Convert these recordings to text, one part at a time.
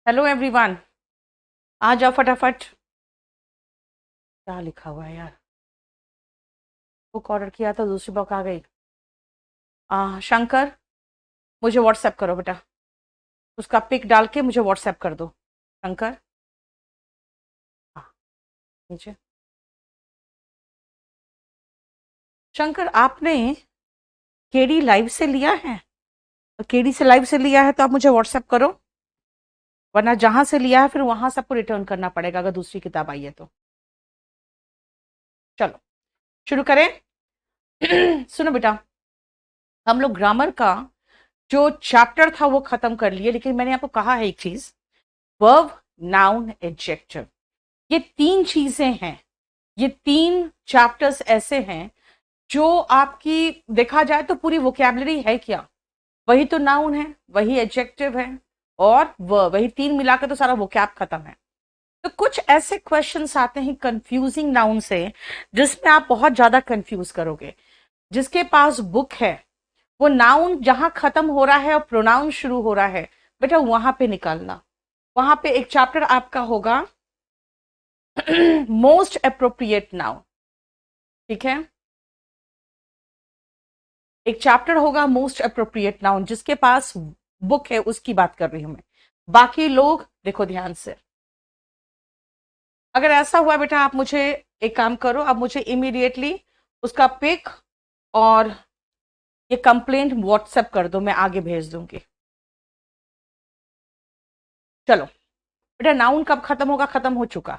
Hello everyone. आ जाओ फटाफट। क्या लिखा हुआ है यार? बुक ऑर्डर किया था, दूसरी बुक आ गई। शंकर, मुझे व्हाट्सएप करो बेटा। उसका पिक डाल के मुझे व्हाट्सएप कर दो। शंकर। हाँ, नीचे। शंकर, आपने केडी लाइव से लिया है? तो केडी से लाइव से लिया है तो आप मुझे व्हाट्सएप करो, वरना जहां से लिया है फिर वहां सबको रिटर्न करना पड़ेगा अगर दूसरी किताब आई है तो। चलो शुरू करें। सुनो बेटा, हम लोग ग्रामर का जो चैप्टर था वो खत्म कर लिए, लेकिन मैंने आपको कहा है एक चीज, वर्ब, नाउन, एडजेक्टिव, ये तीन चीजें हैं। ये तीन चैप्टर्स ऐसे हैं जो आपकी देखा जाए तो पूरी वोकैबलरी है क्या, वही तो नाउन है, वही एडजेक्टिव है और वही तीन मिलाकर तो सारा वोकैब खत्म है। तो कुछ ऐसे क्वेश्चंस आते हैं कंफ्यूजिंग नाउन से जिसमें आप बहुत ज्यादा कंफ्यूज करोगे। जिसके पास बुक है वो नाउन जहां खत्म हो रहा है और प्रोनाउन शुरू हो रहा है, बेटा वहां पे निकालना। वहां पे एक चैप्टर आपका होगा मोस्ट अप्रोप्रिएट नाउन, ठीक है? एक चैप्टर होगा मोस्ट अप्रोप्रिएट नाउन, जिसके पास बुक है उसकी बात कर रही हूं मैं। बाकी लोग देखो ध्यान से। अगर ऐसा हुआ बेटा, आप मुझे एक काम करो, आप मुझे इमीडिएटली उसका पिक और ये कंप्लेंट व्हाट्सएप कर दो, मैं आगे भेज दूंगी। चलो बेटा, नाउन कब खत्म होगा? खत्म हो चुका,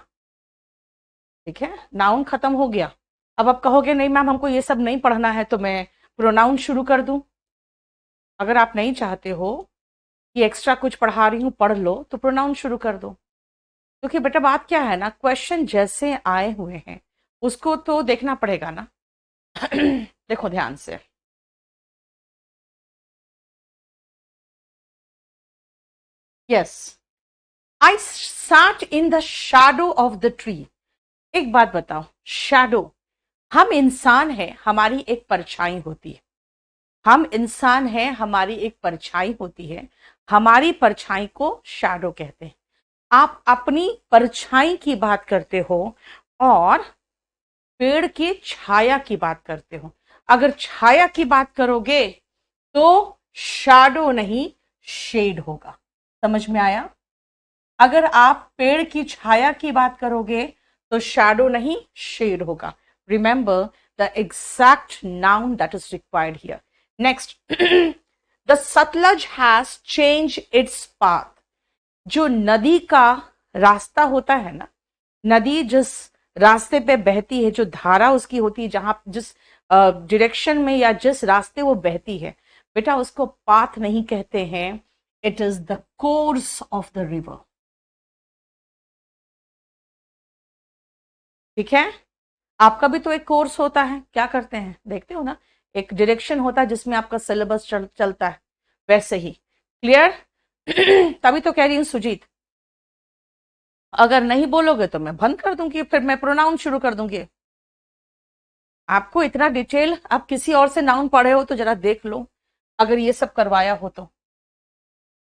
ठीक है, नाउन खत्म हो गया। अब आप कहोगे नहीं मैम हमको ये सब नहीं पढ़ना है, तो मैं प्रोनाउन शुरू कर दूं? अगर आप नहीं चाहते हो कि एक्स्ट्रा कुछ पढ़ा रही हूं पढ़ लो, तो प्रोनाउन शुरू कर दो। क्योंकि बेटा बात क्या है ना, क्वेश्चन जैसे आए हुए हैं उसको तो देखना पड़ेगा ना। देखो ध्यान से। Yes, I sat in the shadow of the tree. एक बात बताओ, शैडो, हम इंसान हैं, हमारी एक परछाई होती है। हम इंसान हैं, हमारी एक परछाई होती है, हमारी परछाई को शैडो कहते हैं। आप अपनी परछाई की बात करते हो और पेड़ की छाया की बात करते हो। अगर छाया की बात करोगे तो शैडो नहीं, शेड होगा। समझ में आया? अगर आप पेड़ की छाया की बात करोगे तो शैडो नहीं, शेड होगा। Remember the exact noun that is required here. Next, the Sutlej has change its path. जो नदी का रास्ता होता है ना, नदी जिस रास्ते पे बहती है, जो धारा उसकी होती है, जहां जिस डायरेक्शन में या जिस रास्ते वो बहती है, बेटा उसको पाथ नहीं कहते हैं, it is the course of the river. ठीक है? आपका भी तो एक कोर्स होता है, क्या करते हैं देखते हो ना, एक डायरेक्शन होता है जिसमें आपका सिलेबस चलता है, वैसे ही। क्लियर? तभी तो कह रही हूं सुजीत, अगर नहीं बोलोगे तो मैं बंद कर दूंगी, फिर मैं प्रोनाउन शुरू कर दूंगी। आपको इतना डिटेल, आप किसी और से नाउन पढ़े हो तो जरा देख लो, अगर ये सब करवाया हो तो।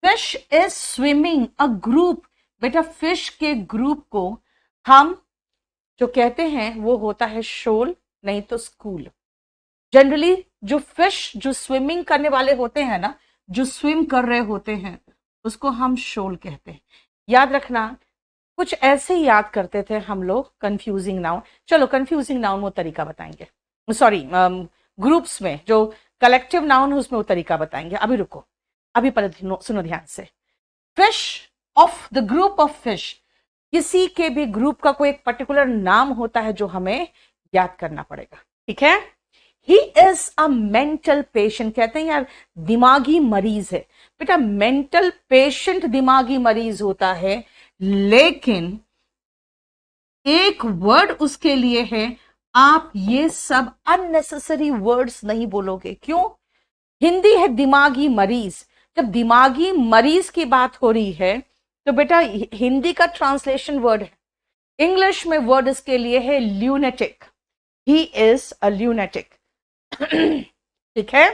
Fish is swimming a group. बेटा फिश के ग्रुप को हम जो कहते हैं वो होता है शोल, नहीं तो स्कूल। जनरली जो फिश जो स्विमिंग करने वाले होते हैं ना, जो स्विम कर रहे होते हैं, उसको हम शोल कहते हैं। याद रखना, कुछ ऐसे ही याद करते थे हम लोग कंफ्यूजिंग नाउन। चलो कंफ्यूजिंग नाउन वो तरीका बताएंगे, सॉरी, ग्रुप्स में जो कलेक्टिव नाउन है उसमें वो तरीका बताएंगे। अभी रुको, अभी पहले सुनो ध्यान से। Fish, of the group of fish, किसी के भी ग्रुप का कोई एक पर्टिकुलर नाम होता है जो हमें याद करना पड़ेगा। ठीक है? He is a mental patient, कहते हैं यार दिमागी मरीज है। बेटा मेंटल पेशेंट दिमागी मरीज होता है, लेकिन एक वर्ड उसके लिए है। आप ये सब अननेसेसरी वर्ड्स नहीं बोलोगे। क्यों? हिंदी है दिमागी मरीज। जब दिमागी मरीज की बात हो रही है तो बेटा हिंदी का ट्रांसलेशन वर्ड है, इंग्लिश में वर्ड इसके लिए है lunatic. He is a lunatic. ठीक है?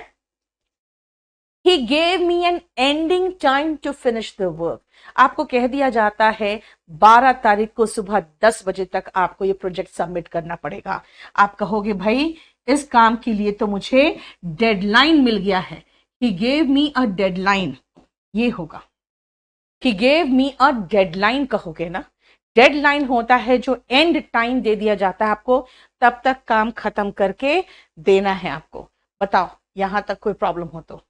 He gave me an ending time to finish the work. आपको कह दिया जाता है 12 तारीख को सुबह 10 बजे तक आपको ये प्रोजेक्ट सबमिट करना पड़ेगा। आप कहोगे भाई इस काम के लिए तो मुझे डेडलाइन मिल गया है। He gave me a deadline, ये होगा ही गेव मी अ डेडलाइन कहोगे ना। डेडलाइन होता है जो एंड टाइम दे दिया जाता है आपको, तब तक काम खत्म करके देना है आपको। बताओ यहां तक कोई प्रॉब्लम हो तो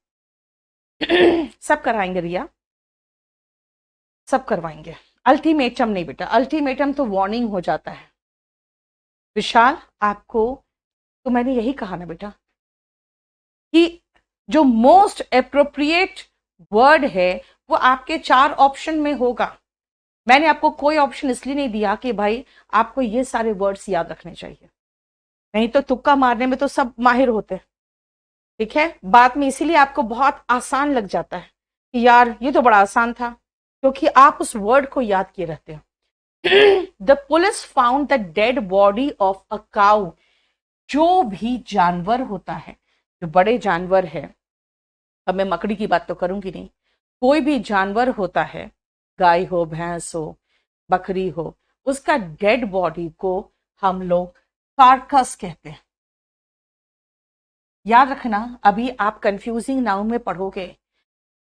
सब कराएंगे रिया, सब करवाएंगे। अल्टीमेटम नहीं बेटा, अल्टीमेटम तो वार्निंग हो जाता है। विशाल आपको तो मैंने यही कहा ना बेटा कि जो मोस्ट अप्रोप्रिएट वर्ड है वो आपके 4 ऑप्शन में होगा। मैंने आपको कोई ऑप्शन इसलिए नहीं दिया कि भाई आपको ये सारे वर्ड्स याद रखने चाहिए, नहीं तो तुक्का मारने में तो सब माहिर होते हैं। ठीक है, बाद में इसीलिए आपको बहुत आसान लग जाता है कि यार ये तो बड़ा आसान था, क्योंकि आप उस वर्ड को याद किए रहते हो। The police found the dead body of a cow. जो भी जानवर होता है, जो बड़े जानवर है, अब मैं मकड़ी की बात तो करूंगी नहीं, कोई भी जानवर होता है, गाय हो, भैंस हो, बकरी हो, उसका डेड बॉडी को हम लोग कार्कस कहते हैं। याद रखना, अभी आप कंफ्यूजिंग नाउन में पढ़ोगे,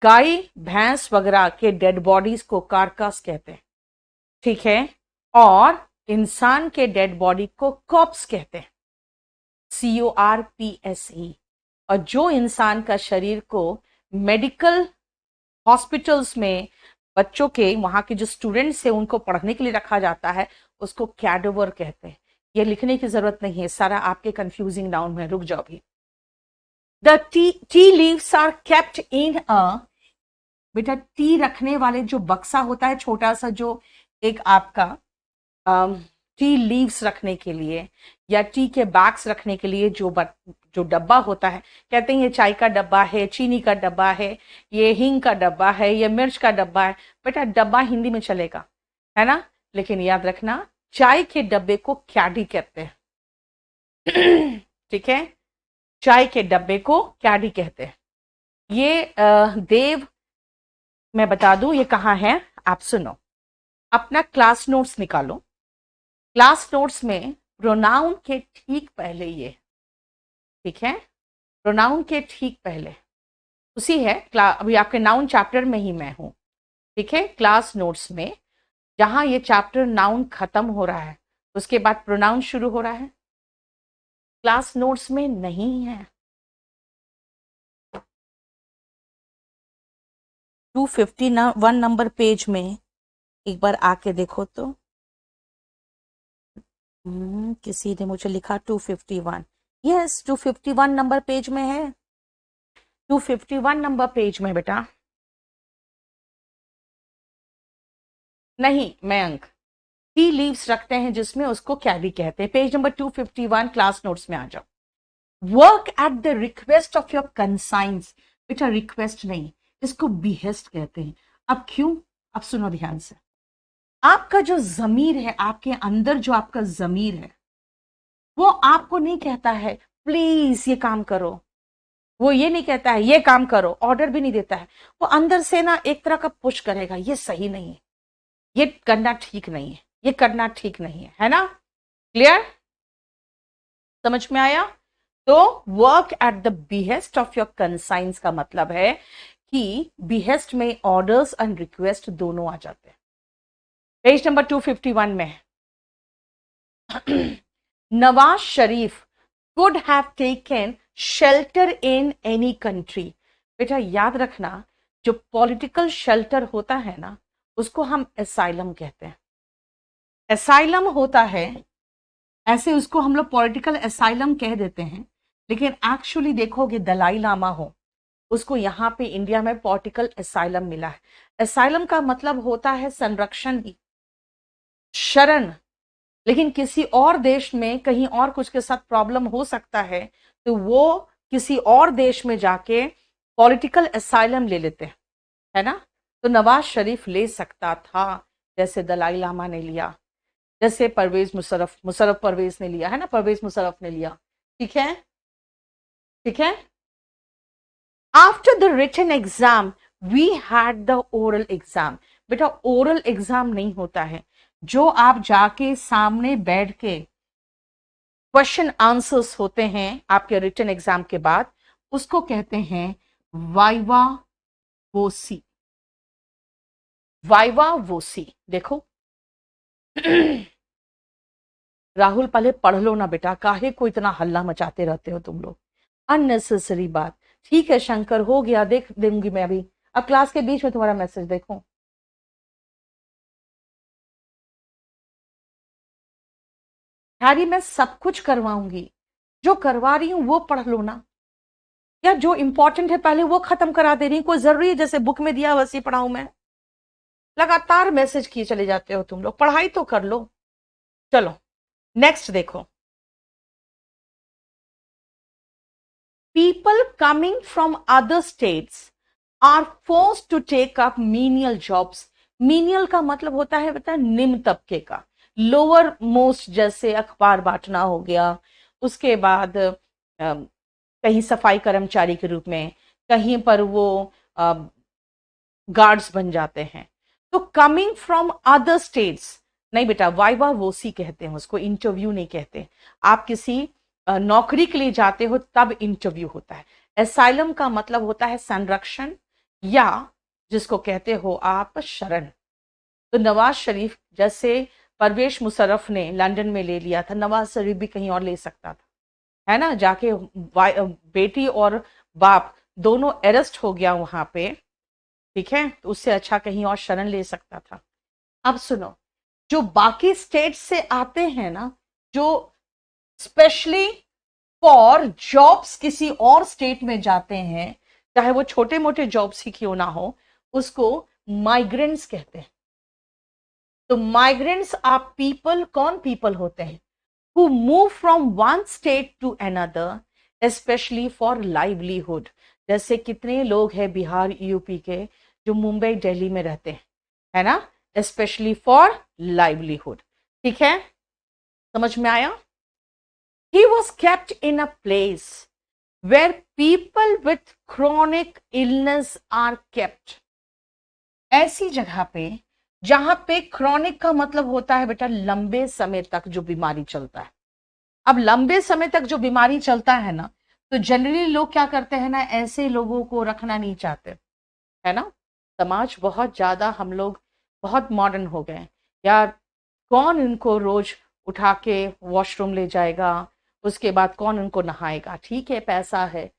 गाय भैंस वगैरह के डेड बॉडीज को कार्कस कहते हैं। ठीक है, और इंसान के डेड बॉडी को कॉप्स कहते हैं, CORPSE। और जो इंसान का शरीर को मेडिकल हॉस्पिटल्स में बच्चों के वहां के जो स्टूडेंट्स है उनको पढ़ने के लिए रखा जाता है, उसको कैडोवर कहते हैं। ये लिखने की जरूरत नहीं है, सारा आपके कंफ्यूजिंग नाउन में। रुक जाओ भी। The tea leaves are kept in a, बेटा टी रखने वाले जो बक्सा होता है छोटा सा, जो एक आपका टी लीव्स रखने के लिए या टी के बैग्स रखने के लिए जो डब्बा होता है, कहते हैं ये चाय का डब्बा है, चीनी का डब्बा है, ये हींग का डब्बा है, ये मिर्च का डब्बा है। बेटा डब्बा हिंदी में चलेगा, है ना, लेकिन याद रखना चाय के डब्बे को कैडी कहते हैं। ठीक है, चाय के डब्बे को कैडी कहते हैं। ये देव, मैं बता दूं ये कहाँ है, आप सुनो, अपना क्लास नोट्स निकालो। क्लास नोट्स में प्रोनाउन के ठीक पहले ये, ठीक है, प्रोनाउन के ठीक पहले उसी है, अभी आपके नाउन चैप्टर में ही मैं हूं। ठीक है, क्लास नोट्स में जहां ये चैप्टर नाउन खत्म हो रहा है उसके बाद प्रोनाउन शुरू हो रहा है, क्लास नोट्स में नहीं है। 251 नंबर पेज में एक बार आके देखो तो। किसी ने मुझे लिखा 251, यस 251 नंबर पेज में है, 251 नंबर पेज में बेटा। नहीं मयंक, टी लीव्स रखते हैं जिसमें, उसको कैडी कहते हैं। पेज नंबर 251 क्लास नोट्स में आ जाओ। Work at the request of your conscience, बेटा रिक्वेस्ट नहीं, इसको बिहेस्ट कहते हैं। अब क्यों, अब सुनो ध्यान से। आपका जो जमीर है, आपके अंदर जो आपका जमीर है, वो आपको नहीं कहता है प्लीज ये काम करो, वो ये नहीं कहता है ये काम करो, ऑर्डर भी नहीं देता है। वो अंदर से ना एक तरह का पुश करेगा, ये सही नहीं है, ये करना ठीक नहीं है, ये करना ठीक नहीं है ना। क्लियर, समझ में आया। तो work at the behest of your conscience का मतलब है कि बिहेस्ट में ऑर्डर्स एंड रिक्वेस्ट दोनों आ जाते हैं। पेज नंबर 251 में Nawaz Sharif could have taken shelter in any country। बेटा याद रखना, जो पॉलिटिकल शेल्टर होता है ना उसको हम एसाइलम कहते हैं। एसाइलम होता है ऐसे, उसको हम लोग पॉलिटिकल एसाइलम कह देते हैं, लेकिन एक्चुअली देखोगे दलाई लामा हो, उसको यहाँ पे इंडिया में पॉलिटिकल एसाइलम मिला है। एसाइलम का मतलब होता है संरक्षण ही, शरण। लेकिन किसी और देश में कहीं और कुछ के साथ प्रॉब्लम हो सकता है तो वो किसी और देश में जाके पॉलिटिकल असाइलम ले लेते हैं, है ना। तो नवाज शरीफ ले सकता था, जैसे दलाई लामा ने लिया, जैसे मुशर्रफ परवेज ने लिया, है ना, परवेज मुशर्रफ ने लिया। ठीक है, ठीक है। After the written exam we had the oral exam. बेटा ओरल एग्जाम नहीं होता है जो आप जाके सामने बैठ के क्वेश्चन आंसर्स होते हैं आपके रिटन एग्जाम के बाद, उसको कहते हैं वाइवा वोसी। वाइवा वोसी। देखो राहुल पहले पढ़ लो ना बेटा, काहे को इतना हल्ला मचाते रहते हो तुम लोग, अननेसेसरी बात। ठीक है शंकर, हो गया, देख दूंगी मैं अभी। अब क्लास के बीच में तुम्हारा मैसेज देखो। हैरी मैं सब कुछ करवाऊंगी, जो करवा रही हूं वो पढ़ लो ना, या जो इंपॉर्टेंट है पहले वो खत्म करा दे रही हूं। कोई जरूरी है जैसे बुक में दिया वैसे ही पढ़ाऊं मैं? लगातार मैसेज किए चले जाते हो तुम लोग, पढ़ाई तो कर लो। चलो नेक्स्ट देखो। People coming from other states are forced to take up menial jobs. Menial का मतलब होता है बता निम्न तबके का, लोअर मोस्ट, जैसे अखबार बांटना हो गया, उसके बाद कहीं सफाई कर्मचारी के रूप में, कहीं पर वो गार्ड्स बन जाते हैं। तो कमिंग फ्रॉम अदर स्टेट्स नहीं बेटा, वाइवा वोसी कहते हैं उसको, इंटरव्यू नहीं कहते। आप किसी नौकरी के लिए जाते हो तब इंटरव्यू होता है। एसाइलम का मतलब होता है संरक्षण, या जिसको कहते हो आप शरण। तो नवाज शरीफ जैसे परवेश मुशर्रफ ने लंदन में ले लिया था, नवाज शरीफ भी कहीं और ले सकता था, है ना, जाके बेटी और बाप दोनों अरेस्ट हो गया वहां पे, ठीक है, तो उससे अच्छा कहीं और शरण ले सकता था। अब सुनो, जो बाकी स्टेट से आते हैं ना, जो स्पेशली फॉर जॉब्स किसी और स्टेट में जाते हैं, चाहे वो छोटे मोटे जॉब्स ही क्यों ना हो, उसको माइग्रेंट्स कहते हैं। तो माइग्रेंट्स आर पीपल, कौन पीपल होते हैं? who move from one state to another especially for livelihood। जैसे कितने लोग हैं बिहार यूपी के जो मुंबई दिल्ली में रहते हैं, है ना, especially for livelihood। ठीक है, समझ में आया? he was kept in a place where people with chronic illness are kept। ऐसी जगह पे जहां पे क्रॉनिक का मतलब होता है बेटा लंबे समय तक जो बीमारी चलता है। अब लंबे समय तक जो बीमारी चलता है ना, तो जनरली लोग क्या करते हैं ना, ऐसे लोगों को रखना नहीं चाहते, है ना। समाज बहुत ज्यादा, हम लोग बहुत मॉडर्न हो गए, यार कौन इनको रोज उठा के वॉशरूम ले जाएगा, उसके बाद कौन उनको नहाएगा, ठीक है पैसा है।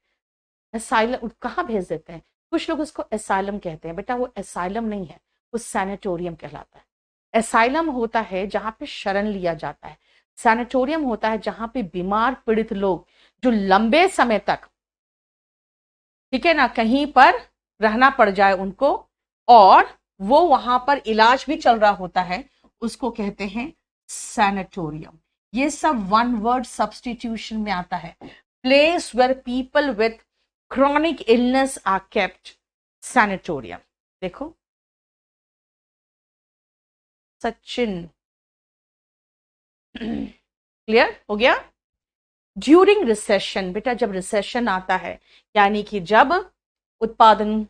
एसाइलम कहाँ भेज देते हैं, कुछ लोग उसको एसाइलम कहते हैं, बेटा वो एसाइलम नहीं है, वो सैनिटोरियम कहलाता है। एसाइलम होता है जहां पे शरण लिया जाता है, सैनिटोरियम होता है जहां पे बीमार पीड़ित लोग जो लंबे समय तक, ठीक है ना, कहीं पर रहना पड़ जाए उनको, और वो वहां पर इलाज भी चल रहा होता है, उसको कहते हैं सैनिटोरियम। ये सब वन वर्ड सब्सटीट्यूशन में आता है। Place where people with chronic illness are kept, sanatorium. देखो सचिन, क्लियर हो गया? ड्यूरिंग रिसेशन, बेटा जब रिसेशन आता है, यानी कि जब उत्पादन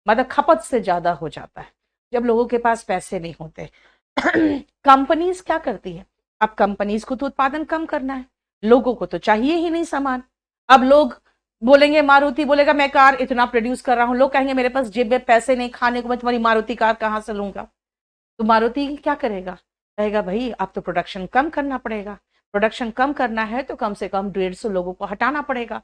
मतलब खपत से ज्यादा हो जाता है, जब लोगों के पास पैसे नहीं होते, कंपनीज क्या करती है? अब कंपनीज को तो उत्पादन कम करना है, लोगों को तो चाहिए ही नहीं सामान। अब लोग बोलेंगे, मारुति बोलेगा मैं कार इतना प्रोड्यूस कर रहा हूं, लोग कहेंगे मेरे पास जेब में पैसे नहीं खाने को, मैं तुम्हारी मारुति कार कहां से लूंगा? तो मारुति क्या करेगा? कहेगा भाई अब तो प्रोडक्शन कम करना पड़ेगा, प्रोडक्शन कम करना है तो कम से कम 150 लोगों को हटाना पड़ेगा।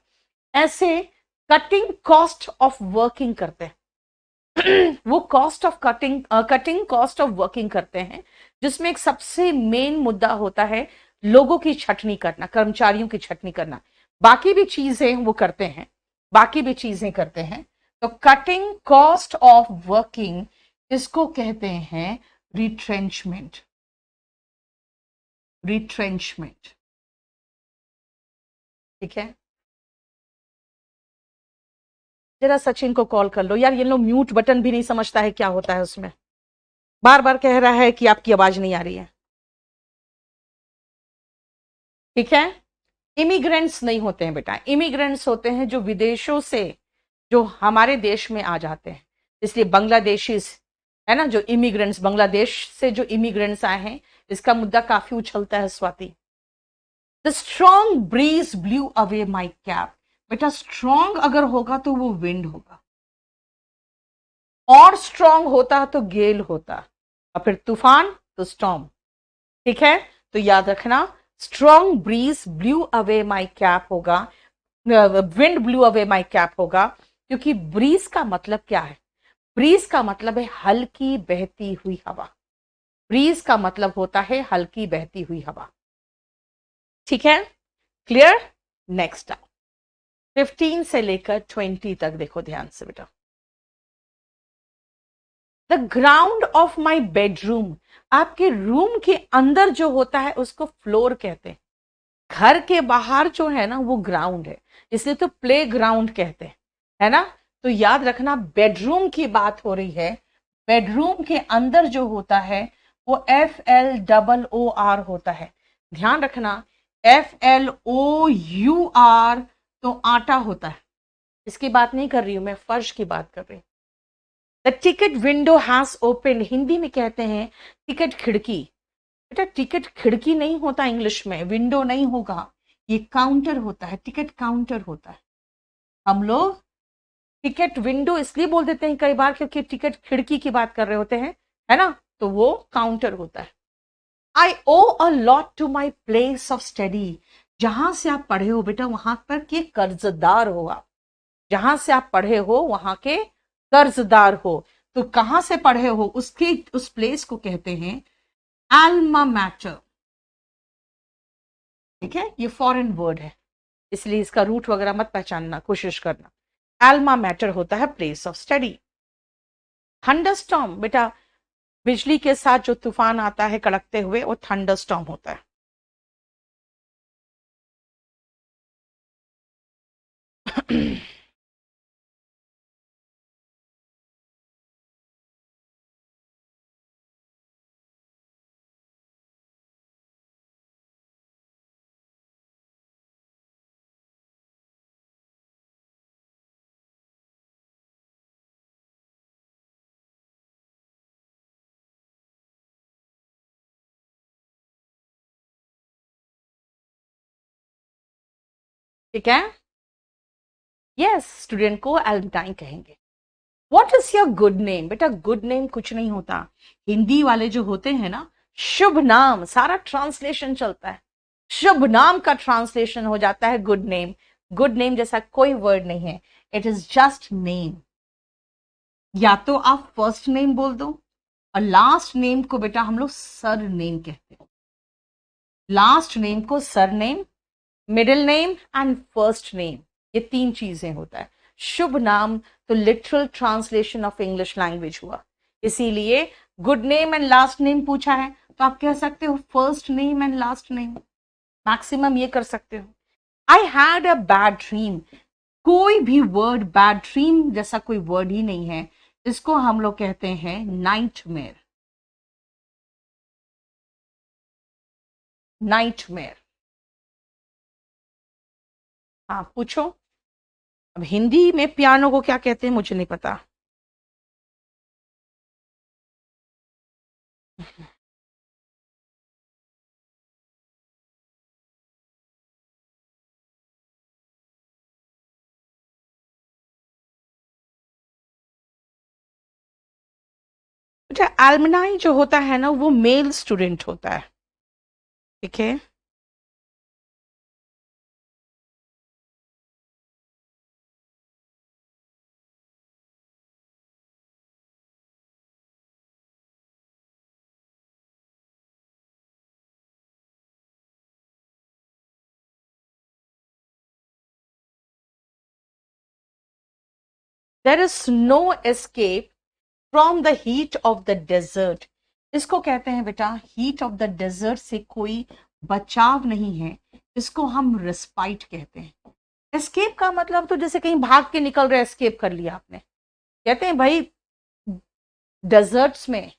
ऐसे कटिंग कॉस्ट ऑफ वर्किंग करते हैं। वो cost of cutting cost of working करते हैं, जिसमें एक सबसे मेन मुद्दा होता है लोगों की छटनी करना, कर्मचारियों की छटनी करना। बाकी भी चीजें वो करते हैं, बाकी भी चीजें करते हैं। तो कटिंग कॉस्ट ऑफ वर्किंग, इसको कहते हैं रिट्रेंचमेंट। रिट्रेंचमेंट, ठीक है। जरा सचिन को कॉल कर लो यार, ये लोग म्यूट बटन भी नहीं समझता है क्या होता है उसमें, बार बार कह रहा है कि आपकी आवाज नहीं आ रही है, ठीक है। इमिग्रेंट्स नहीं होते हैं बेटा, इमिग्रेंट्स होते हैं जो विदेशों से जो हमारे देश में आ जाते हैं। इसलिए बांग्लादेशीज है ना, जो इमिग्रेंट्स बांग्लादेश से जो इमिग्रेंट्स आए हैं, इसका मुद्दा काफी उछलता है Swati. The strong breeze blew away my cap. बेटा स्ट्रॉन्ग अगर होगा तो वो विंड होगा, और स्ट्रॉन्ग होता तो गेल होता, और फिर तूफान तो स्टॉर्म। ठीक है, तो याद रखना strong breeze blew away my cap होगा, wind blew away my cap होगा, क्योंकि ब्रीज का मतलब क्या है? ब्रीज का मतलब है हल्की बहती हुई हवा। ब्रीज का मतलब होता है हल्की बहती हुई हवा। ठीक है, क्लियर? नेक्स्ट 15 से लेकर 20 तक देखो ध्यान से बेटा। The ground of my bedroom, आपके रूम के अंदर जो होता है उसको फ्लोर कहते हैं। घर के बाहर जो है ना वो ग्राउंड है, इसलिए तो प्ले ग्राउंड कहते हैं, है ना। तो याद रखना बेडरूम की बात हो रही है। बेडरूम के अंदर जो होता है वो FLOOR होता है। ध्यान रखना FLOUR तो आटा होता है, इसकी बात नहीं कर रही हूं मैं, फर्श की बात कर रही हूं। The ticket window has open, Hindi में कहते हैं टिकट खिड़की। बेटा टिकट खिड़की नहीं होता इंग्लिश में, विंडो नहीं होगा, ये काउंटर होता है, टिकट काउंटर होता है। हम लोग टिकट विंडो इसलिए बोल देते हैं कई बार क्योंकि टिकट खिड़की की बात कर रहे होते हैं, है ना, तो वो काउंटर होता है। I owe a lot to my place of study, जहां से आप पढ़े हो बेटा वहां पर के कर्जदार हो आप। जहां से आप पढ़े हो वहां के कर्जदार हो। तो कहां से पढ़े हो उसके उस प्लेस को कहते हैं एल्मा मैटर। ठीक है, ये फॉरेन वर्ड है इसलिए इसका रूट वगैरह मत पहचानना, कोशिश करना। एल्मा मैटर होता है प्लेस ऑफ स्टडी। थंडरस्टॉर्म, बेटा बिजली के साथ जो तूफान आता है कड़कते हुए वो थंडरस्टॉर्म होता है। ठीक है, यस, स्टूडेंट को एल्बटाइन कहेंगे। What is your good name? बेटा गुड नेम कुछ नहीं होता, हिंदी वाले जो होते हैं ना, शुभ नाम, सारा ट्रांसलेशन चलता है, शुभ नाम का ट्रांसलेशन हो जाता है गुड नेम। गुड नेम जैसा कोई वर्ड नहीं है, इट इज जस्ट नेम। या तो आप फर्स्ट नेम बोल दो, और लास्ट नेम को बेटा हम लोग सर नेम कहते हैं। लास्ट नेम को sir name, middle name and first name, ये तीन चीजें होता है। शुभ नाम तो literal translation of English language हुआ, इसीलिए good name and last name पूछा है तो आप कह सकते हो first name and last name, maximum ये कर सकते हो। I had a bad dream, कोई भी वर्ड बैड ड्रीम जैसा कोई वर्ड ही नहीं है, इसको हम लोग कहते हैं नाइटमेयर। नाइटमेयर, हाँ पूछो। अब हिंदी में पियानो को क्या कहते हैं मुझे नहीं पता। अच्छा, एल्मनाई जो होता है ना वो मेल स्टूडेंट होता है। ठीक है, there is no escape from the heat of the desert. इसको कहते हैं बेटा हीट ऑफ द डेजर्ट से कोई बचाव नहीं है, इसको हम रिस्पाइट कहते हैं। एस्केप का मतलब तो जैसे कहीं भाग के निकल रहे, एस्केप कर लिया आपने। कहते हैं भाई डेजर्ट्स में,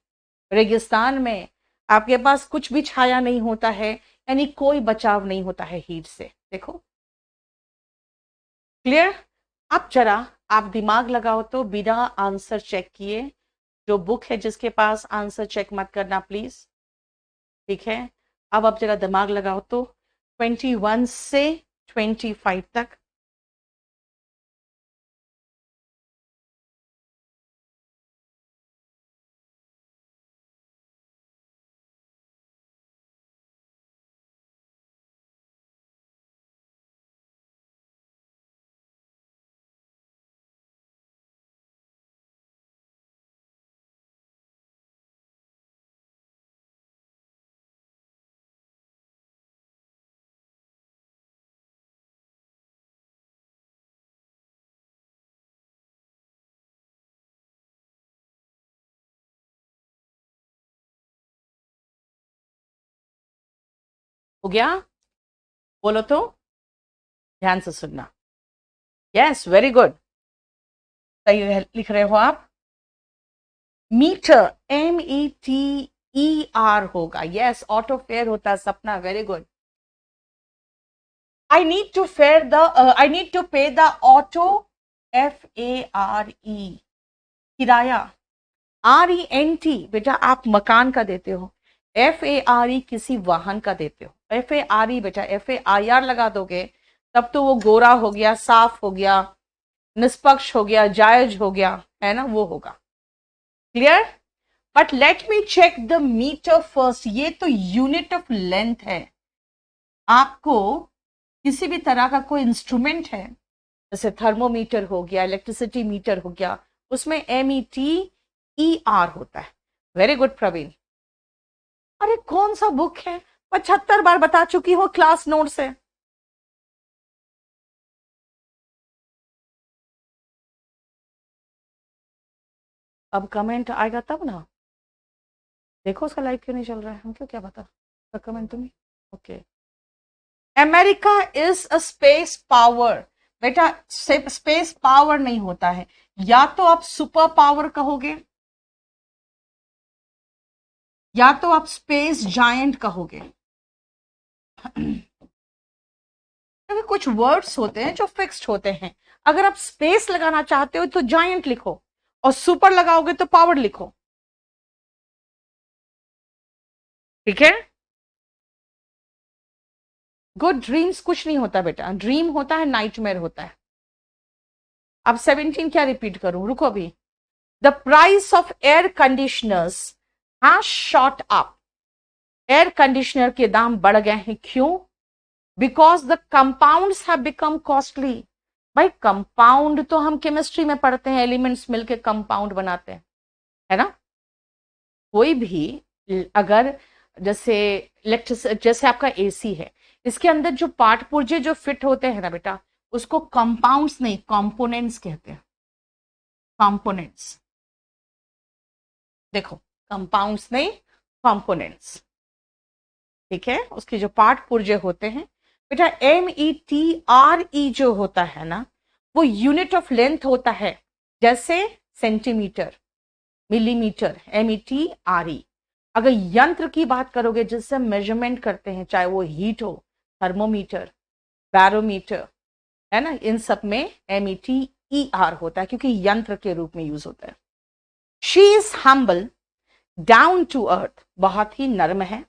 रेगिस्तान में आपके पास कुछ भी छाया नहीं होता है, यानी कोई बचाव नहीं होता है हीट से। देखो क्लियर। अब जरा आप दिमाग लगाओ तो बिना आंसर चेक किए, जो बुक है जिसके पास आंसर चेक मत करना प्लीज, ठीक है। अब आप जरा दिमाग लगाओ तो 21 से 25 तक हो गया? बोलो तो, ध्यान से सुनना। यस, वेरी गुड, सही लिख रहे हो आप। मीटर, METER होगा। यस, ऑटो फेयर होता है सपना, very good. I need to fare the I need to pay the auto, FARE, किराया। RENT बेटा आप मकान का देते हो, FARE किसी वाहन का देते हो। FARE बेटा FAIR लगा दोगे तब तो वो गोरा हो गया, साफ हो गया, निष्पक्ष हो गया, जायज हो गया, है ना, वो होगा। Clear? But let me check the meter first. ये तो यूनिट ऑफ लेंथ है। आपको किसी भी तरह का कोई इंस्ट्रूमेंट है, जैसे थर्मोमीटर हो गया, इलेक्ट्रिसिटी मीटर हो गया, उसमें METER होता है। Very good Praveen. अरे कौन सा बुक है, 75 बार बता चुकी हो क्लास नोट से। अब कमेंट आएगा तब ना। देखो उसका लाइव क्यों नहीं चल रहा है, हमको क्या पता। कमेंट तुम्हें, okay. America is a space power. बेटा स्पेस पावर नहीं होता है, या तो आप सुपर पावर कहोगे या तो आप स्पेस जायंट कहोगे। क्योंकि कुछ वर्ड्स होते हैं जो फिक्स्ड होते हैं। अगर आप स्पेस लगाना चाहते हो तो जायंट लिखो, और सुपर लगाओगे तो पावर लिखो, ठीक है। गुड ड्रीम्स कुछ नहीं होता बेटा, ड्रीम होता है, नाइटमेयर होता है। अब 17 क्या रिपीट करूं, रुको अभी। The price of air conditioners has shot up. Air conditioner के दाम बढ़ गए हैं, क्यों? Because the compounds have become costly. भाई कंपाउंड तो हम केमिस्ट्री में पढ़ते हैं, एलिमेंट्स मिलके कंपाउंड बनाते हैं, है ना। कोई भी अगर जैसे जैसे आपका AC है, इसके अंदर जो पार्ट पुर्जे जो फिट होते हैं ना बेटा, उसको कंपाउंड्स नहीं कंपोनेंट्स कहते हैं। कंपोनेंट्स, देखो कंपाउंड्स नहीं कंपोनेंट्स, ठीक है। उसके जो पार्ट पुर्जे होते हैं बेटा, METRE जो होता है ना, वो यूनिट ऑफ लेंथ होता है। जैसे सेंटीमीटर, मिलीमीटर, METRE। अगर यंत्र की बात करोगे जिससे मेजरमेंट करते हैं, चाहे वो हीट हो, थर्मोमीटर, बैरोमीटर, है ना, इन सब में METER होता है, क्योंकि यंत्र के रूप में यूज होता है। She is humble, down to earth, बहुत ही नर्म है,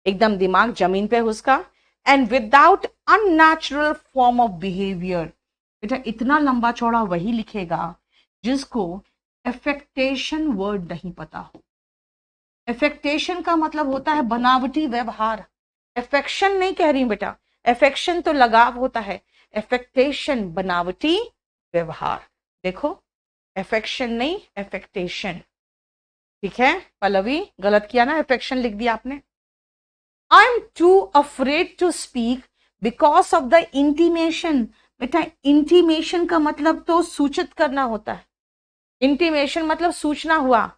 एकदम दिमाग जमीन पे उसका, and without unnatural form of behaviour. बेटा इतना लंबा चौड़ा वही लिखेगा जिसको एफेक्टेशन वर्ड नहीं पता हो। एफेक्टेशन का मतलब होता है बनावटी व्यवहार। एफेक्शन नहीं कह रही बेटा, एफेक्शन तो लगाव होता है, एफेक्टेशन बनावटी व्यवहार। देखो एफेक्शन नहीं एफेक्टेशन, ठीक है। पल्लवी गलत किया ना, एफेक्शन लिख दिया आपने। I am too afraid to speak because of the intimation. बेटा इंटीमेशन का मतलब तो सूचित करना होता है। इंटीमेशन मतलब सूचना हुआ,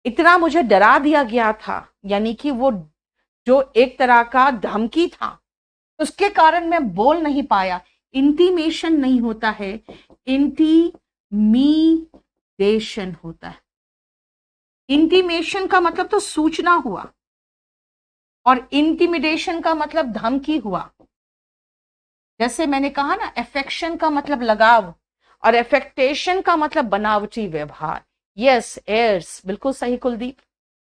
इतना मुझे डरा दिया गया था, यानी कि वो जो एक तरह का धमकी था, उसके कारण मैं बोल नहीं पाया। इंटीमेशन नहीं होता है, इंटीमीडेशन होता है। इंटीमेशन का मतलब तो सूचना हुआ, और इंटिमिडेशन का मतलब धमकी हुआ। जैसे मैंने कहा ना, अफेक्शन का मतलब लगाव और अफेक्टेशन का मतलब बनावटी व्यवहार। यस, एयर्स, बिल्कुल सही कुलदीप,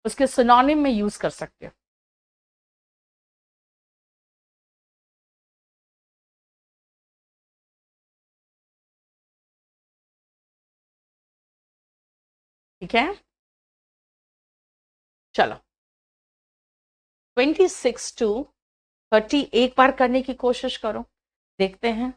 उसके सिनोनिम में यूज कर सकते हो। ठीक है, चलो 26 to 30 एक बार करने की कोशिश करो, देखते हैं।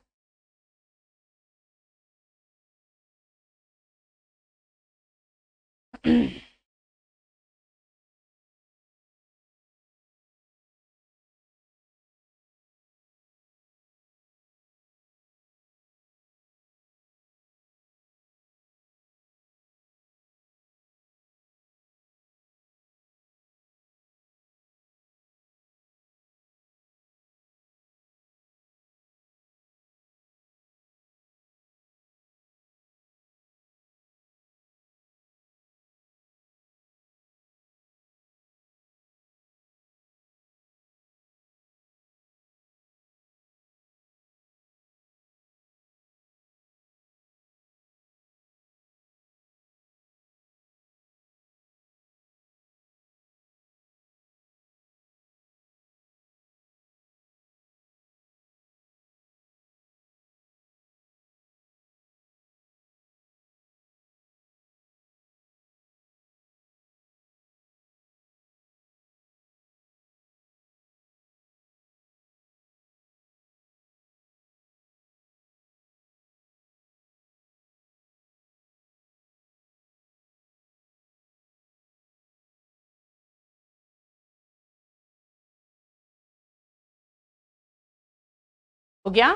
हो गया?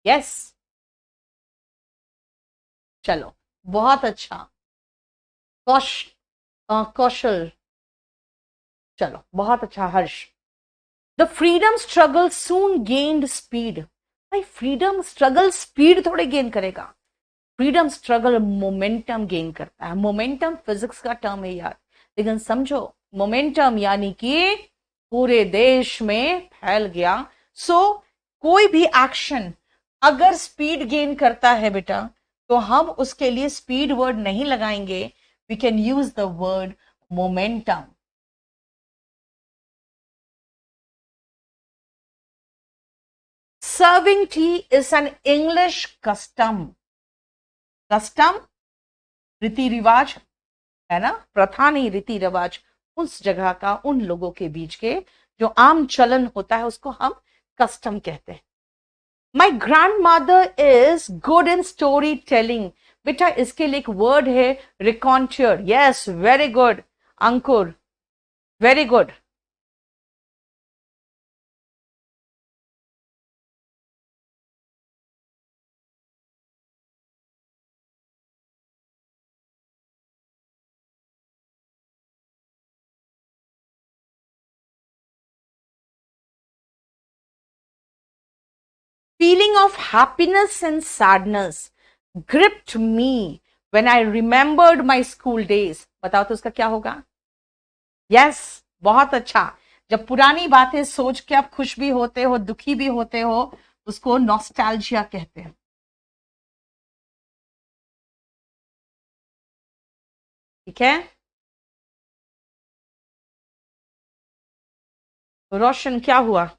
यस, चलो बहुत अच्छा। कौश कौशल, चलो बहुत अच्छा Harsh. The freedom struggle soon gained speed. भाई फ्रीडम स्ट्रगल स्पीड थोड़े गेन करेगा, फ्रीडम स्ट्रगल मोमेंटम गेन करता है। मोमेंटम फिजिक्स का टर्म है यार, लेकिन समझो मोमेंटम यानी कि पूरे देश में फैल गया। सो कोई भी एक्शन अगर स्पीड गेन करता है बेटा, तो हम उसके लिए स्पीड वर्ड नहीं लगाएंगे, we can use the word momentum. Serving tea is an English custom. Custom रीति रिवाज है ना, प्रथा नहीं, रीति रिवाज, उस जगह का, उन लोगों के बीच के जो आम चलन होता है उसको हम कस्टम कहते हैं। My grandmother is good in story telling. बेटा इसके लिए एक वर्ड है raconteur. Yes, very good Ankur, very good. Feeling of happiness and sadness gripped me when I remembered my school days। बताओ तो उसका क्या होगा? यस, बहुत अच्छा। जब पुरानी बातें सोच के आप खुश भी होते हो, दुखी भी होते हो, उसको नॉस्टैल्जिया कहते हैं। ठीक है, रोशन क्या हुआ?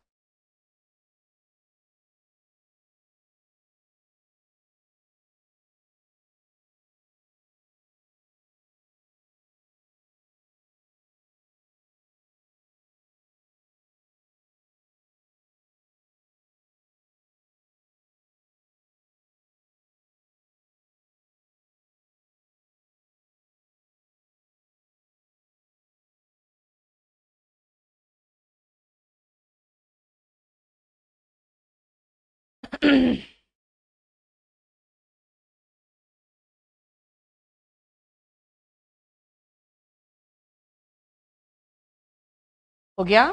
हो गया?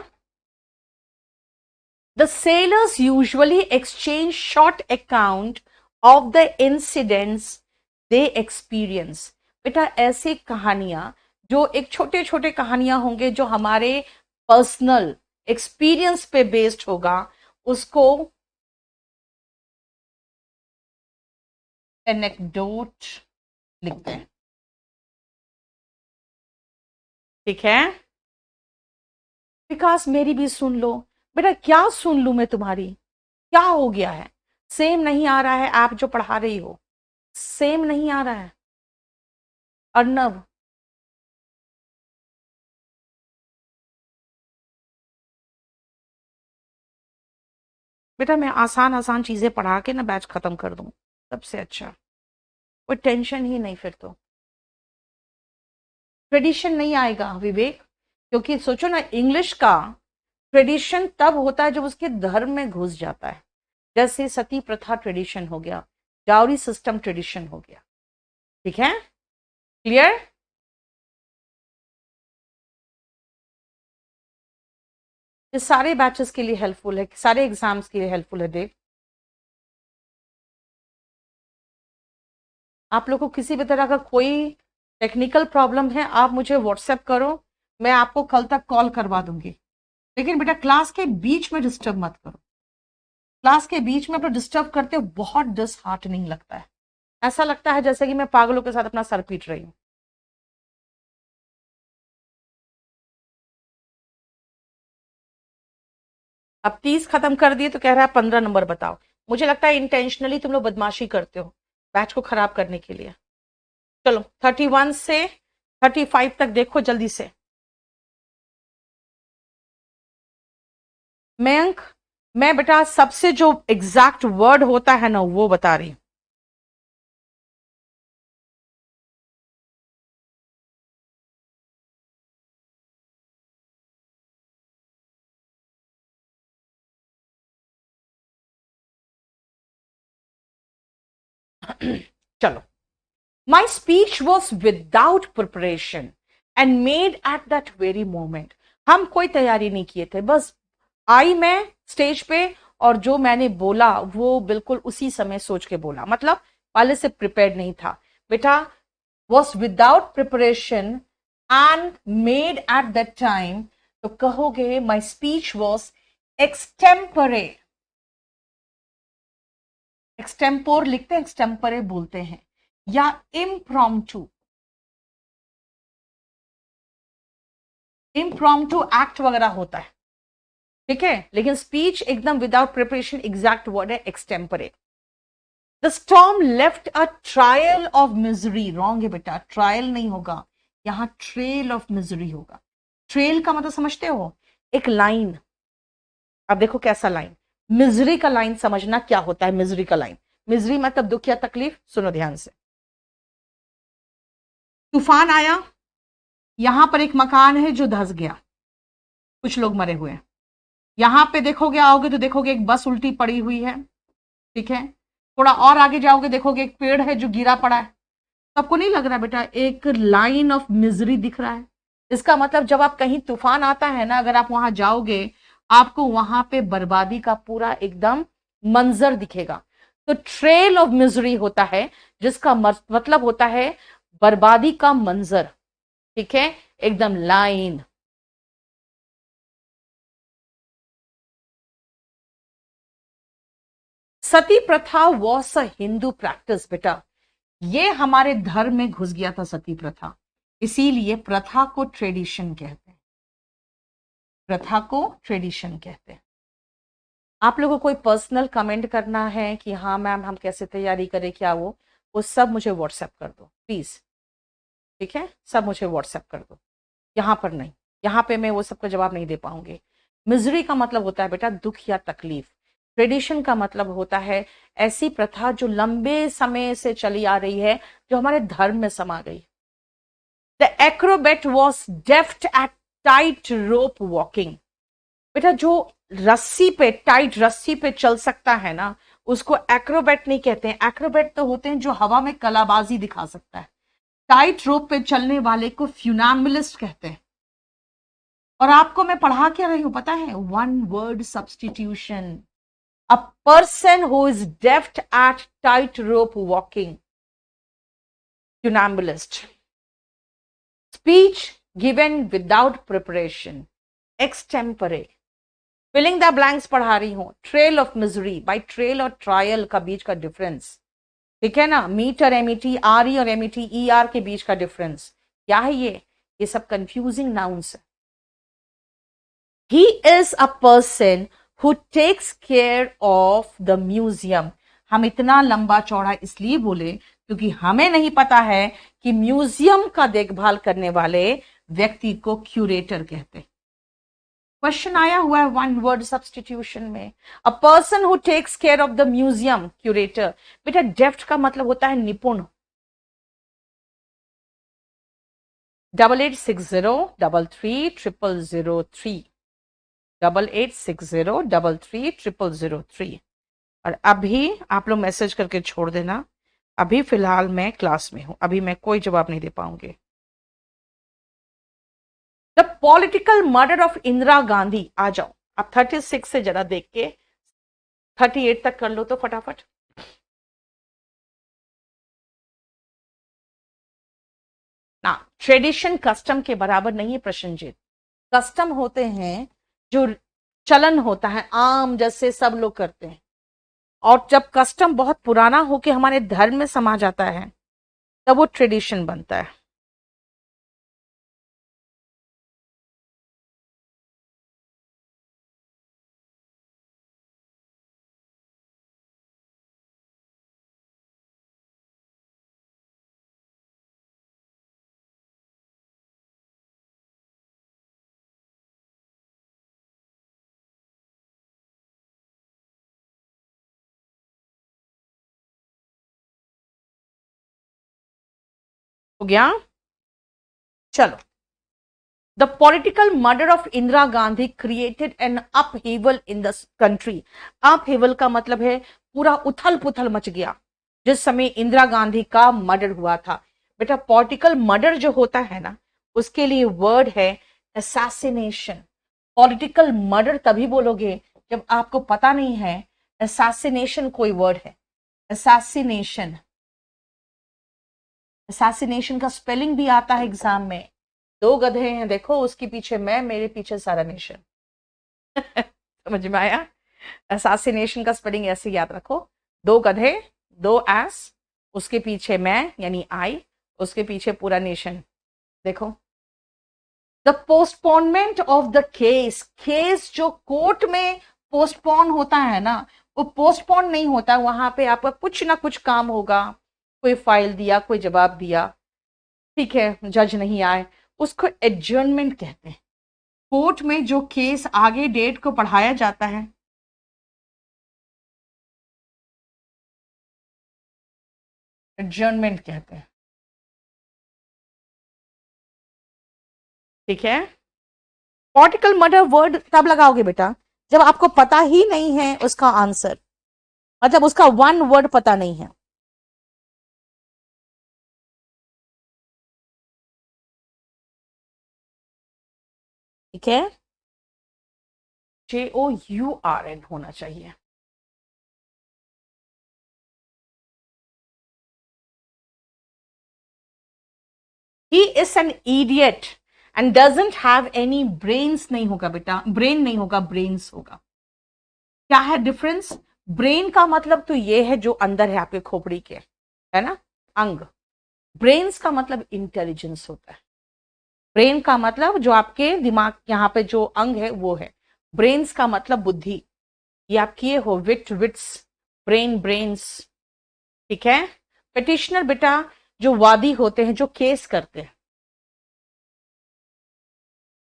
The sailors usually exchange short account of the incidents they experience। बेटा ऐसी कहानियां जो एक छोटे छोटे कहानियां होंगे जो हमारे पर्सनल एक्सपीरियंस पे बेस्ड होगा, उसको एनेक्डोट लिखते हैं, ठीक है। विकास मेरी भी सुन लो। बेटा क्या सुन लूं मैं तुम्हारी, क्या हो गया है? सेम नहीं आ रहा है, आप जो पढ़ा रही हो सेम नहीं आ रहा है। अर्नव, बेटा मैं आसान आसान चीजें पढ़ा के ना बैच खत्म कर दूं, सबसे अच्छा। कोई टेंशन ही नहीं फिर तो। ट्रेडिशन नहीं आएगा विवेक, क्योंकि सोचो ना, इंग्लिश का ट्रेडिशन तब होता है जब उसके धर्म में घुस जाता है। जैसे सती प्रथा ट्रेडिशन हो गया, डाउरी सिस्टम ट्रेडिशन हो गया, ठीक है। क्लियर? ये सारे बैचेस के लिए हेल्पफुल है, सारे एग्जाम्स के लिए हेल्पफुल है देव। आप लोग को किसी भी तरह का कोई टेक्निकल प्रॉब्लम है, आप मुझे व्हाट्सएप करो, मैं आपको कल तक कॉल करवा दूंगी। लेकिन बेटा क्लास के बीच में डिस्टर्ब मत करो। क्लास के बीच में अपना डिस्टर्ब करते हो, बहुत डिसहार्टनिंग लगता है। ऐसा लगता है जैसे कि मैं पागलों के साथ अपना सर पीट रही हूँ। अब 30 खत्म कर दिए तो कह रहा है 15 नंबर बताओ। मुझे लगता है इंटेंशनली तुम लोग बदमाशी करते हो बैच को खराब करने के लिए। चलो 31 से 35 तक देखो जल्दी से। मयंक, मैं बेटा सबसे जो एग्जैक्ट वर्ड होता है ना वो बता रही हूं। चलो, my speech was without preparation and made at that very moment. हम कोई तैयारी नहीं किए थे, बस आई मैं स्टेज पे और जो मैंने बोला वो बिल्कुल उसी समय सोच के बोला, मतलब पहले से प्रिपेयर्ड नहीं था बेटा। Was without preparation and made at that time, तो कहोगे माई स्पीच वॉज एक्सटेम्परे। एक्सटेम्पोर लिखते हैं, एक्सटेम्परे बोलते हैं, या इम्प्रॉम्प्टू। इम्प्रॉम्प्टू एक्ट वगैरह होता है, ठीक है। लेकिन स्पीच एकदम विदाउट प्रिपरेशन, एग्जैक्ट वर्ड है extempore. The storm left a trial of misery. Wrong है बेटा, ट्रायल नहीं होगा, यहां ट्रेल ऑफ मिजरी होगा। ट्रेल का मतलब समझते हो, एक लाइन। अब देखो कैसा लाइन, मिजरी का लाइन समझना क्या होता है। मिजरी का लाइन, मिजरी मतलब दुख या तकलीफ। सुनो ध्यान से, तूफान आया, यहां पर एक मकान है जो धस गया, कुछ लोग मरे हुए हैं। यहां पे देखोगे, आओगे तो देखोगे एक बस उल्टी पड़ी हुई है, ठीक है। थोड़ा और आगे जाओगे देखोगे एक पेड़ है जो गिरा पड़ा है। तो आपको नहीं लग रहा बेटा एक लाइन ऑफ मिजरी दिख रहा है? इसका मतलब जब आप कहीं तूफान आता है ना, अगर आप वहां जाओगे आपको वहां पे बर्बादी का पूरा एकदम मंजर दिखेगा। तो ट्रेल ऑफ मिजरी होता है जिसका मतलब होता है बर्बादी का मंजर, ठीक है, एकदम लाइन। सती प्रथा वॉज अ हिंदू प्रैक्टिस बेटा, ये हमारे धर्म में घुस गया था सती प्रथा, इसीलिए प्रथा को ट्रेडिशन कहते हैं। प्रथा को ट्रेडिशन कहते हैं। आप लोगों को कोई पर्सनल कमेंट करना है कि हाँ मैम हम कैसे तैयारी करें क्या, वो सब मुझे व्हाट्सएप कर दो प्लीज, ठीक है। सब मुझे व्हाट्सएप कर दो, यहाँ पर नहीं, यहाँ पे मैं वो सबका जवाब नहीं दे पाऊंगी। मिजरी का मतलब होता है बेटा दुख या तकलीफ। ट्रेडिशन का मतलब होता है ऐसी प्रथा जो लंबे समय से चली आ रही है, जो हमारे धर्म में समा गई। The acrobat was deft at tight rope walking. बेटा जो रस्सी पे, टाइट रस्सी पे चल सकता है ना, उसको एक्रोबेट नहीं कहते हैं। एक्रोबेट तो होते हैं जो हवा में कलाबाजी दिखा सकता है। टाइट रोप पे चलने वाले को फ्यूनाम्बुलिस्ट कहते हैं। और आपको मैं पढ़ा क्या रही हूं पता है? One word substitution. A person who is deft at tight rope walking, funambulist. Speech given without preparation, extempore. Filling the blanks पढ़ा रही हूं। Trail of misery, by trail और ट्रायल का बीच का डिफरेंस, ठीक है ना। मीट और एमिटी, आर ई और एमिटी ई आर के बीच का डिफरेंस क्या है, ये सब कंफ्यूजिंग नाउन्स है। He is a person who takes care of the museum. हम इतना लंबा चौड़ा इसलिए बोले क्योंकि हमें नहीं पता है कि म्यूजियम का देखभाल करने वाले व्यक्ति को क्यूरेटर कहते हैं। क्वेश्चन आया हुआ है वन वर्ड सब्सटीट्यूशन में। A person who takes care of the museum, curator. बेटा डेफ्ट का मतलब होता है निपुण। 8860333003, 8860333003। और अभी आप लोग मैसेज करके छोड़ देना, अभी फिलहाल मैं क्लास में हूं, अभी मैं कोई जवाब नहीं दे पाऊंगी। The political murder of Indira Gandhi, आ जाओ आप 36 से जरा देख के 38 तक कर लो तो फटाफट। ना, ट्रेडिशन कस्टम के बराबर नहीं है प्रश्नजीत। कस्टम होते हैं जो चलन होता है आम, जैसे सब लोग करते हैं, और जब कस्टम बहुत पुराना होके हमारे धर्म में समा जाता है तब वो ट्रेडिशन बनता है। हो गया, चलो। The political murder of Indira Gandhi created an upheaval in the country. Upheaval का मतलब है पूरा उथल पुथल मच गया जिस समय इंदिरा गांधी का मर्डर हुआ था। बेटा पॉलिटिकल मर्डर जो होता है ना, उसके लिए वर्ड है असैसिनेशन। पॉलिटिकल मर्डर तभी बोलोगे जब आपको पता नहीं है असैसिनेशन कोई वर्ड है। असैसिनेशन, असैसिनेशन का स्पेलिंग भी आता है एग्जाम में। दो गधे हैं देखो, उसके पीछे मैं, मेरे पीछे सारा नेशन। समझ में आया? असैसिनेशन का स्पेलिंग ऐसे याद रखो, दो गधे, दो एस, उसके पीछे मैं यानी आई, उसके पीछे पूरा नेशन। देखो, the postponement of the case. Case जो कोर्ट में पोस्टपोन होता है ना, वो पोस्टपोन नहीं होता, वहां पे आपका कुछ ना कुछ काम होगा, कोई फाइल दिया, कोई जवाब दिया, ठीक है, जज नहीं आए, उसको एडजर्नमेंट कहते हैं। कोर्ट में जो केस आगे डेट को बढ़ाया जाता है, एडजर्नमेंट कहते हैं, ठीक है। पॉलिटिकल मर्डर वर्ड तब लगाओगे बेटा जब आपको पता ही नहीं है उसका आंसर, मतलब उसका वन वर्ड पता नहीं है। ठीक है, JOURN होना चाहिए। He is an idiot and doesn't have any brains, नहीं होगा बेटा, ब्रेन नहीं होगा, ब्रेन्स होगा। क्या है डिफरेंस? ब्रेन का मतलब तो ये है जो अंदर है आपके खोपड़ी के, है ना, अंग। ब्रेन्स का मतलब इंटेलिजेंस होता है। ब्रेन का मतलब जो आपके दिमाग यहाँ पे जो अंग है वो है। ब्रेन्स का मतलब बुद्धि, ये आप किए हो विट्स, ब्रेन, ब्रेन्स, ठीक है। पिटिशनर बेटा जो वादी होते हैं, जो केस करते हैं,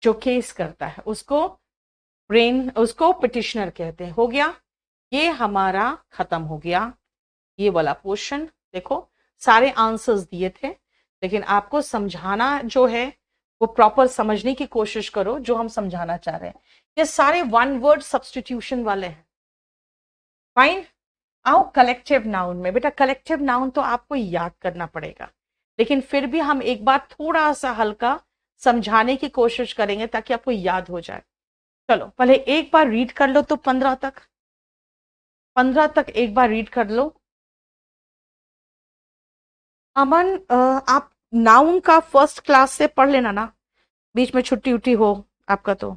जो केस करता है उसको ब्रेन, उसको पिटिशनर कहते हैं। हो गया, ये हमारा खत्म हो गया ये वाला पोर्शन। देखो सारे आंसर्स दिए थे, लेकिन आपको समझाना जो है वो प्रॉपर समझने की कोशिश करो जो हम समझाना चाह रहे हैं। ये सारे वन वर्ड सब्सटीट्यूशन वाले हैं। फाइन, आओ कलेक्टिव नाउन में। बेटा कलेक्टिव नाउन तो आपको याद करना पड़ेगा, लेकिन फिर भी हम एक बार थोड़ा सा हल्का समझाने की कोशिश करेंगे ताकि आपको याद हो जाए। चलो पहले एक बार रीड कर लो तो 15 तक, 15 तक एक बार रीड कर लो। अमन आप नाउन का फर्स्ट क्लास से पढ़ लेना ना, बीच में छुट्टी उट्टी हो आपका तो।